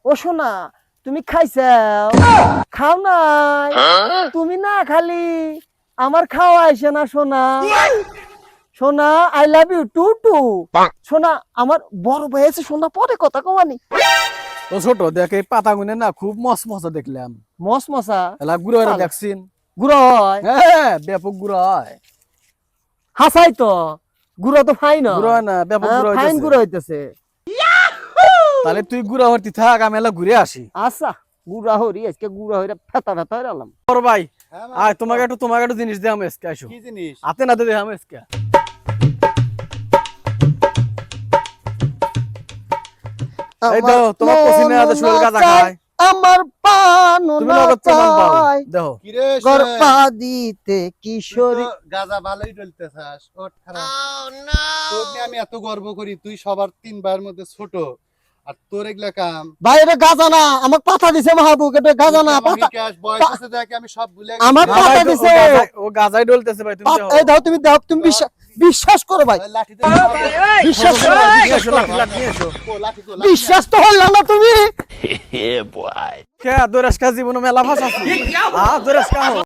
ও সোনা তুমি খাইছাও খাও নাই তুমি না খালি আমার খাওয়া আইছে না সোনা সোনা I love you too too সোনা আমার বড় ভাই আছে সোনা পরে কথা কমানি তো ছোট দেখ এই পাতা গুনে না খুব মস মজা দেখলাম মস মশা এলা গুড়ো হয়ে দেখছিন গুড়ো হয় হ্যাঁ ব্যাপক গুড়ো হয় হাসাই তো গুড়ো তো ফাইন গুড়ো হয় না ব্যাপক গুড়ো ফাইন হইতেছে গুড়ো হইতেছে তাহলে তুই গুড়া হরতি থাক আমি এলা ঘুরে আসি আচ্ছা গুড়া হরি আজকে গুড়া হইরা ফেতা ফেতা হইরা আলাম বড় ভাই আয় তোমাকে একটু জিনিস দে আমি এসকে আসো কি জিনিস হাতে না দে আমি এসকে এই দাও তোমার পছন্দ আছে শোল গাজা খায় আমার পান তুমি নগদ প্রমাণ পাও দেখো কিরে গর্পা দিতে কিশোরী গাজা ভালোই ডলতেছাস ওঠ খারাপ তোর নিয়ে আমি এত গর্ব করি তুই সবার 3 ভাইয়ের মধ্যে ছোট আর তোর এগুলা কাম ভাই এটা গাজা না আমার পাতা দিছে মাহবুব এটা গাজা না পাতা বিকাশ বয়স আছে দেখে আমি সব ভুলে গেছি আমার না পাতা ভাই, দিছে ও গাজাই ডলতেছে ভাই তুমি দেখো এই দাও তুমি দাও তুমি বিশ্বাস করো ভাই ওই লাঠিতে বিশ্বাস করো নিয়ে এসো, লাঠি নিয়ে এসো। লাঠি তো বিশ্বাস তো হলো না তুমি কে দোরাস কাজী জীবন মেলা ভাষা আছে দোরাস কাহ